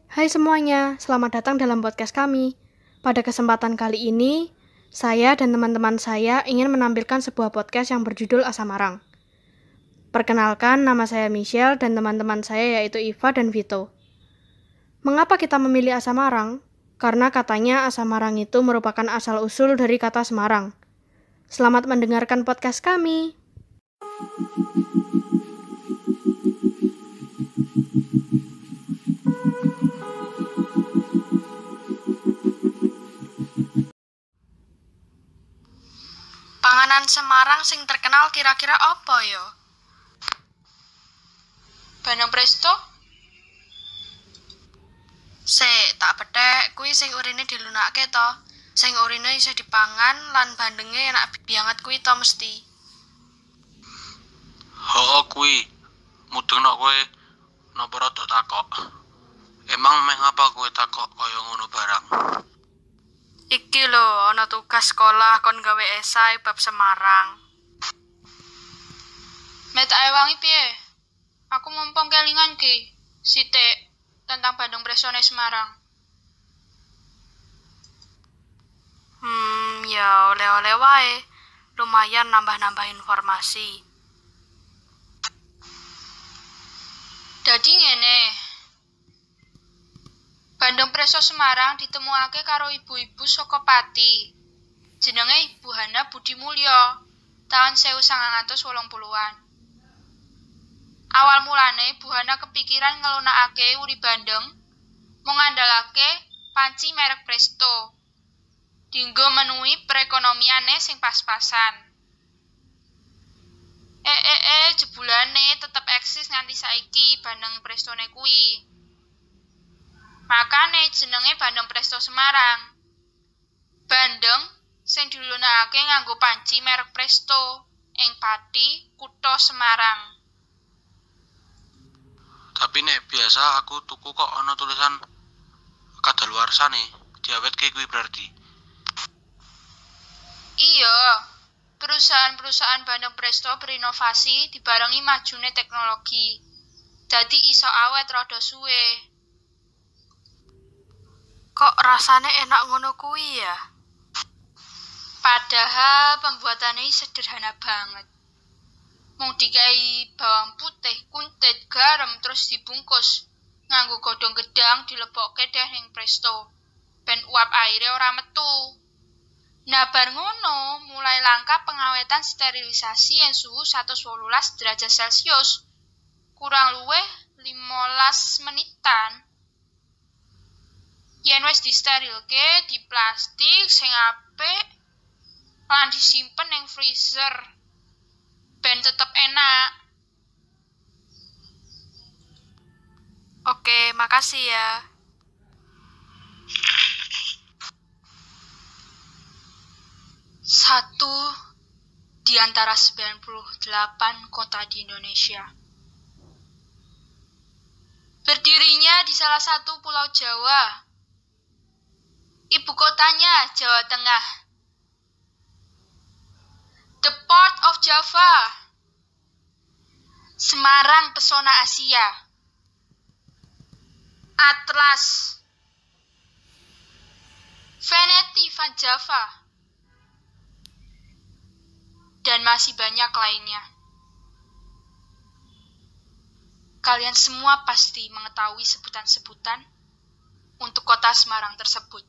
Hai semuanya, selamat datang dalam podcast kami. Pada kesempatan kali ini, saya dan teman-teman saya ingin menampilkan sebuah podcast yang berjudul Asam Marang. Perkenalkan, nama saya Michelle dan teman-teman saya yaitu Iva dan Vito. Mengapa kita memilih asam marang? Karena katanya asam marang itu merupakan asal-usul dari kata Semarang. Selamat mendengarkan podcast kami. Panganan Semarang sing terkenal kira-kira apa yo? Bandeng presto? Tak petek, kuwi sing urine dilunake to. Sing urine isih dipangan lan bandenge enak banget kuwi to mesti. Hoo kuwi, mudeng nok kowe napa rada takok. Emang meh ngapa kowe takok kaya ngono barang? Iki lho, ana tugas sekolah kon gawe esai bab Semarang. Met ae wangi piye? Aku mumpung kelingan ki, sithik tentang Bandeng Prestone Semarang. Ya oleh-oleh wae. Lumayan nambah-nambah informasi. Dadi ngene. Bandeng Presto Semarang ditemukake karo ibu-ibu saka Pati. Jenenge Ibu Hana Budi Mulya, tahun 1980-an. Awal mulane Ibu Hana kepikiran ngelunakake uri bandeng mengandalake panci merek Presto. Dinggo menuhi perekonomiane sing pas-pasan. Jebulane tetep eksis nganti saiki bandeng Prestone kuwi. Makane jenenge Bandeng Presto Semarang. Bandeng sing dilunakake nganggo panci merek Presto ing Pati, Kutha Semarang. Tapi nek biasa aku tuku kok ana tulisan kadaluarsane, diawetke kuwi berarti. Iya, perusahaan-perusahaan Bandeng Presto berinovasi dibarengi majune teknologi. Dadi iso awet rada suwe. Kok rasane enak ngono kuwi ya? Padahal pembuatannya sederhana banget. Mung dikai bawang putih, kuntit, garam terus dibungkus. Nganggo godhong gedang dilebokke deh ning presto. Ben uap aire ora metu. Nah bar ngono mulai langkah pengawetan sterilisasi yang suhu 118 derajat Celcius. Kurang luwih 15 menitan. Yen wis disterilke di plastik sing apik lan disimpen ning freezer ben tetep enak. Oke, makasih ya. Satu di antara 98 kota di Indonesia. Berdirinya di salah satu pulau Jawa. Ibu kotanya Jawa Tengah. The Port of Java. Semarang Pesona Asia. Atlas. Veneti van Java. Dan masih banyak lainnya. Kalian semua pasti mengetahui sebutan-sebutan untuk kota Semarang tersebut.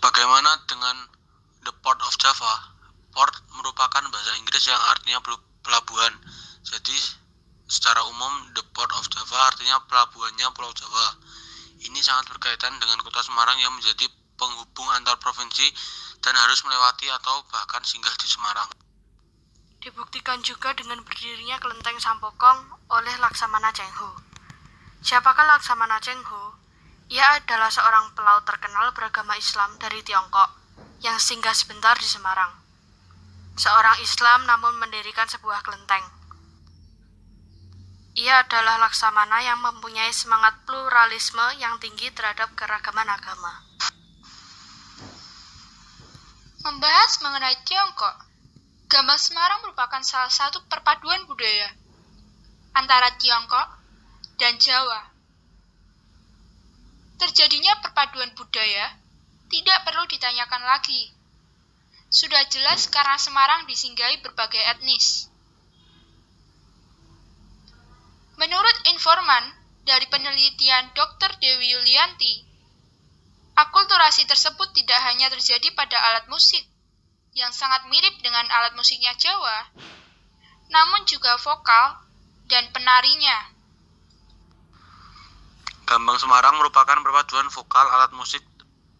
Bagaimana dengan The Port of Java? Port merupakan bahasa Inggris yang artinya pelabuhan. Jadi secara umum The Port of Java artinya pelabuhannya Pulau Jawa. Ini sangat berkaitan dengan kota Semarang yang menjadi penghubung antar provinsi dan harus melewati atau bahkan singgah di Semarang. Dibuktikan juga dengan berdirinya Kelenteng Sampokong oleh Laksamana Cheng-ho. Siapakah Laksamana Cheng-ho? Ia adalah seorang pelaut terkenal beragama Islam dari Tiongkok yang singgah sebentar di Semarang. Seorang Islam namun mendirikan sebuah kelenteng. Ia adalah laksamana yang mempunyai semangat pluralisme yang tinggi terhadap keragaman agama. Membahas mengenai Tiongkok, Gambang Semarang merupakan salah satu perpaduan budaya antara Tiongkok dan Jawa. Terjadinya perpaduan budaya tidak perlu ditanyakan lagi. Sudah jelas karena Semarang disinggahi berbagai etnis. Menurut informan dari penelitian Dr. Dewi Yulianti, akulturasi tersebut tidak hanya terjadi pada alat musik yang sangat mirip dengan alat musiknya Jawa, namun juga vokal dan penarinya. Gambang Semarang merupakan perpaduan vokal, alat musik,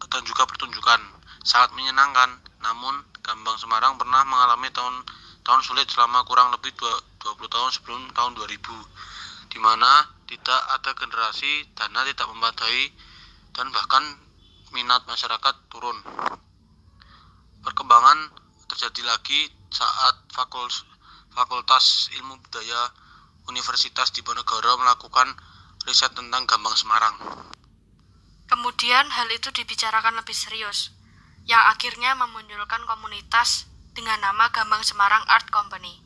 dan juga pertunjukan. Sangat menyenangkan, namun Gambang Semarang pernah mengalami tahun sulit selama kurang lebih 20 tahun sebelum tahun 2000, di mana tidak ada generasi, dana tidak memadai, dan bahkan minat masyarakat turun. Perkembangan terjadi lagi saat Fakultas Ilmu Budaya Universitas Diponegoro melakukan riset tentang Gambang Semarang. Kemudian hal itu dibicarakan lebih serius, yang akhirnya memunculkan komunitas dengan nama Gambang Semarang Art Company,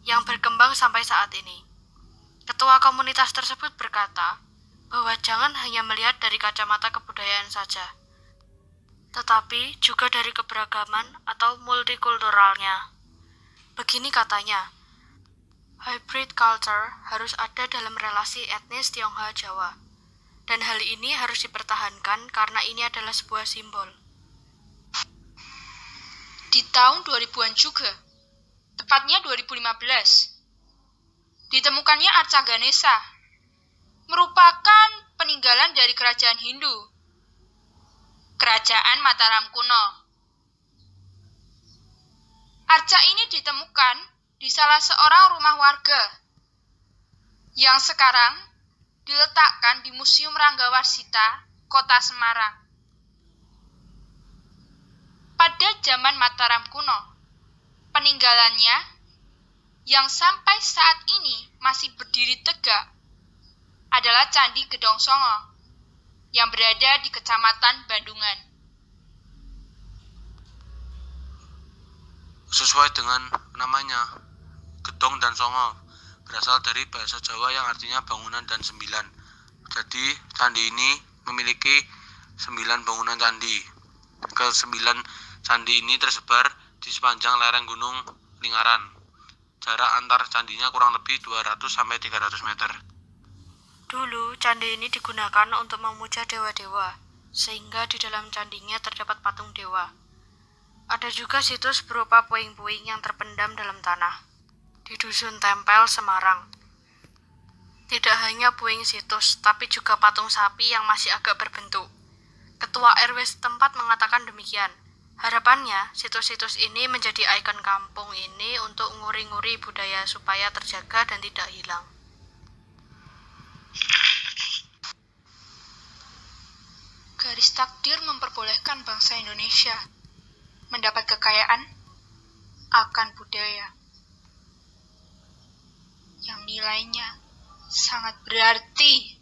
yang berkembang sampai saat ini. Ketua komunitas tersebut berkata bahwa jangan hanya melihat dari kacamata kebudayaan saja, tetapi juga dari keberagaman atau multikulturalnya. Begini katanya, hybrid culture harus ada dalam relasi etnis Tionghoa-Jawa, dan hal ini harus dipertahankan karena ini adalah sebuah simbol. Di tahun 2000-an juga, tepatnya 2015, ditemukannya arca Ganesha, merupakan peninggalan dari kerajaan Hindu, Kerajaan Mataram kuno. Arca ini ditemukan di salah seorang rumah warga, yang sekarang diletakkan di Museum Ranggawarsita, Kota Semarang. Pada zaman Mataram kuno, peninggalannya yang sampai saat ini masih berdiri tegak adalah Candi Gedong Songo yang berada di Kecamatan Bandungan. Sesuai dengan namanya, Gedong dan Songo berasal dari bahasa Jawa yang artinya bangunan dan sembilan. Jadi candi ini memiliki 9 bangunan candi. Ke-9 candi ini tersebar di sepanjang lereng Gunung Linggaran. Jarak antar candinya kurang lebih 200-300 meter. Dulu, candi ini digunakan untuk memuja dewa-dewa, sehingga di dalam candinya terdapat patung dewa. Ada juga situs berupa puing-puing yang terpendam dalam tanah, di Dusun Tempel, Semarang. Tidak hanya puing situs, tapi juga patung sapi yang masih agak berbentuk. Ketua RW setempat mengatakan demikian. Harapannya, situs-situs ini menjadi ikon kampung ini untuk nguri-nguri budaya supaya terjaga dan tidak hilang. Garis takdir memperbolehkan bangsa Indonesia mendapat kekayaan akan budaya yang nilainya sangat berarti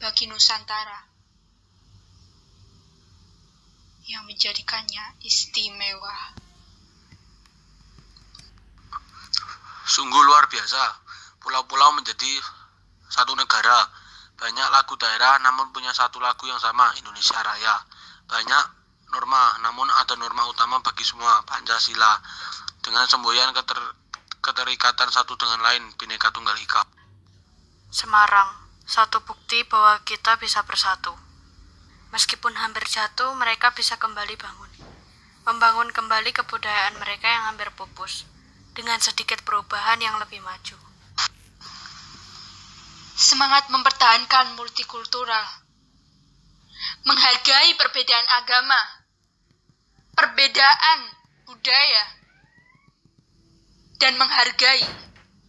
bagi Nusantara, yang menjadikannya istimewa. Sungguh luar biasa, pulau-pulau menjadi satu negara. Banyak lagu daerah namun punya satu lagu yang sama, Indonesia Raya. Banyak norma, namun ada norma utama bagi semua, Pancasila. Dengan semboyan keterikatan satu dengan lain, Bhinneka Tunggal Ika. Semarang, satu bukti bahwa kita bisa bersatu. Meskipun hampir jatuh, mereka bisa kembali bangun. Membangun kembali kebudayaan mereka yang hampir pupus, dengan sedikit perubahan yang lebih maju. Semangat mempertahankan multikultural, menghargai perbedaan agama, perbedaan budaya, dan menghargai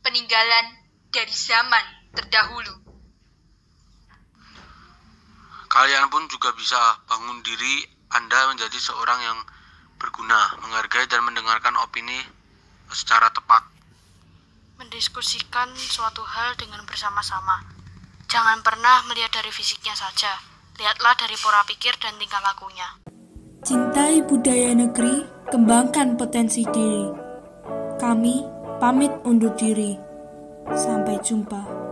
peninggalan dari zaman terdahulu. Kalian pun juga bisa bangun diri Anda menjadi seorang yang berguna, menghargai dan mendengarkan opini secara tepat. Mendiskusikan suatu hal dengan bersama-sama. Jangan pernah melihat dari fisiknya saja. Lihatlah dari pola pikir dan tingkah lakunya. Cintai budaya negeri, kembangkan potensi diri. Kami pamit undur diri. Sampai jumpa.